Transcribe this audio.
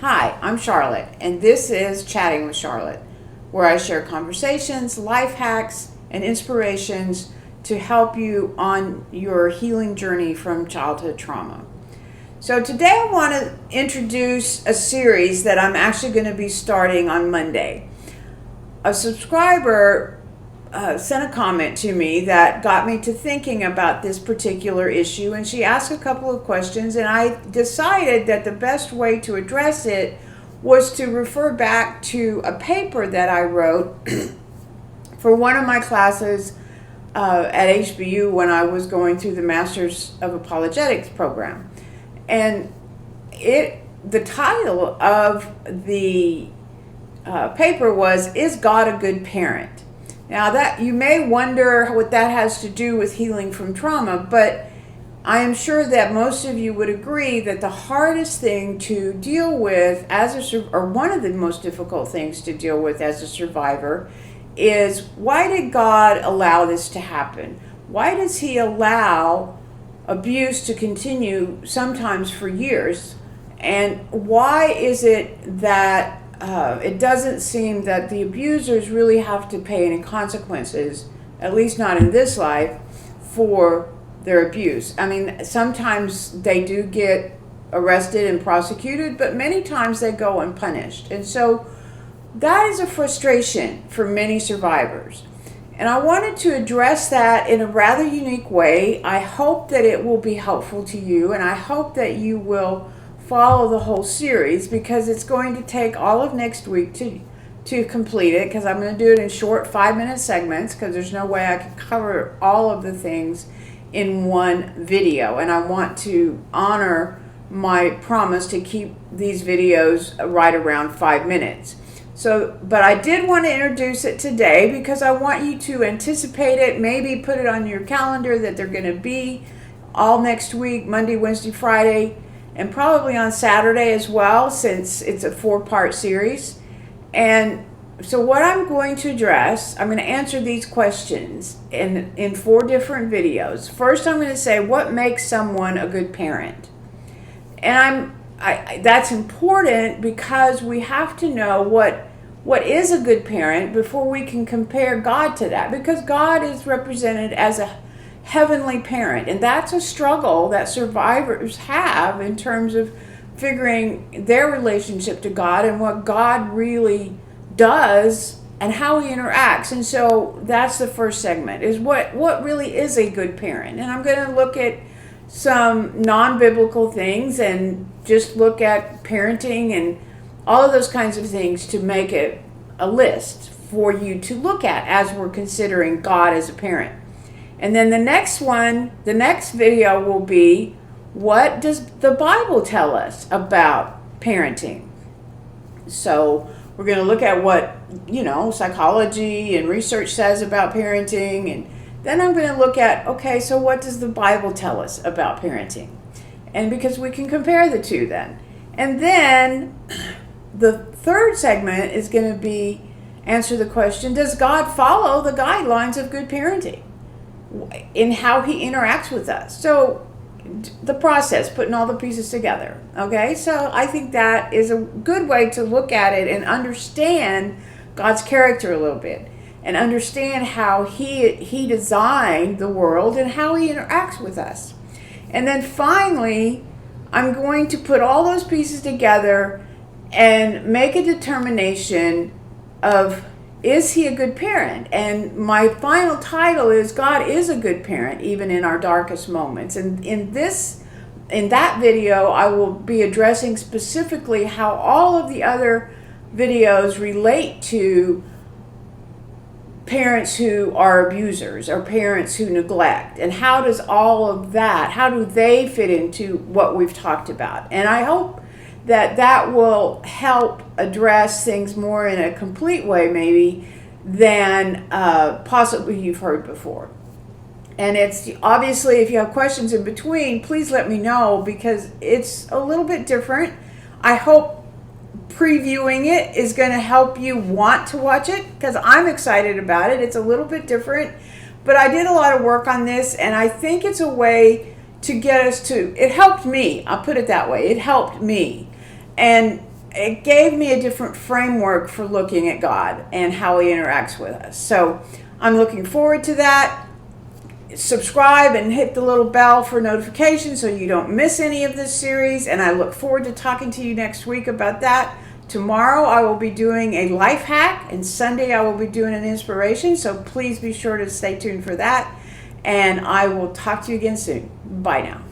Hi, I'm Charlotte, and this is Chatting with Charlotte, where I share conversations, life hacks, and inspirations to help you on your healing journey from childhood trauma. So, today I want to introduce a series that I'm actually going to be starting on Monday. A subscriber sent a comment to me that got me to thinking about this particular issue, and she asked a couple of questions, and I decided that the best way to address it was to refer back to a paper that I wrote for one of my classes at HBU when I was going through the Masters of Apologetics program. And the title of the paper was, "Is God a Good Parent?" Now that you may wonder what that has to do with healing from trauma, but I am sure that most of you would agree that the hardest thing to deal with or one of the most difficult things to deal with as a survivor is, why did God allow this to happen? Why does He allow abuse to continue sometimes for years? And why is it that it doesn't seem that the abusers really have to pay any consequences, at least not in this life, for their abuse? I mean, sometimes they do get arrested and prosecuted, but many times they go unpunished. And so that is a frustration for many survivors. And I wanted to address that in a rather unique way. I hope that it will be helpful to you, and I hope that you will follow the whole series, because it's going to take all of next week to complete it, because I'm going to do it in short 5-minute segments, because there's no way I can cover all of the things in one video, and I want to honor my promise to keep these videos right around 5 minutes. But I did want to introduce it today because I want you to anticipate it, maybe put it on your calendar that they're going to be all next week, Monday, Wednesday, Friday, and probably on Saturday as well, since it's a 4-part series. And so what I'm going to address, I'm going to answer these questions in 4 different videos. First, I'm going to say, what makes someone a good parent? And that's important because we have to know what is a good parent before we can compare God to that, because God is represented as a heavenly parent, and that's a struggle that survivors have in terms of figuring their relationship to God and what God really does and how He interacts. And so that's the first segment, is what really is a good parent. And I'm going to look at some non-biblical things and just look at parenting and all of those kinds of things to make it a list for you to look at as we're considering God as a parent. And then the next video will be, what does the Bible tell us about parenting? So we're going to look at what, psychology and research says about parenting. And then I'm going to look at, okay, so what does the Bible tell us about parenting? And because we can compare the two then. And then the third segment is going to be, answer the question, does God follow the guidelines of good parenting in how He interacts with us? So the process, putting all the pieces together. Okay, so I think that is a good way to look at it and understand God's character a little bit, and understand how he designed the world and how He interacts with us. And then finally, I'm going to put all those pieces together and make a determination of, is He a good parent? And my final title is, God is a good parent, even in our darkest moments. And in that video, I will be addressing specifically how all of the other videos relate to parents who are abusers or parents who neglect, and how does all of that, how do they fit into what we've talked about? And I hope that will help address things more in a complete way, maybe, than possibly you've heard before. And it's obviously, if you have questions in between, please let me know, because it's a little bit different. I hope previewing it is going to help you want to watch it, because I'm excited about it. It's a little bit different, but I did a lot of work on this, and I think it's a way to get us to, it helped me, I'll put it that way, it helped me. And it gave me a different framework for looking at God and how he interacts with us. So I'm looking forward to that. Subscribe and hit the little bell for notifications so you don't miss any of this series, and I look forward to talking to you next week about that. Tomorrow I will be doing a life hack, and Sunday I will be doing an inspiration, so please be sure to stay tuned for that, and I will talk to you again soon. Bye now.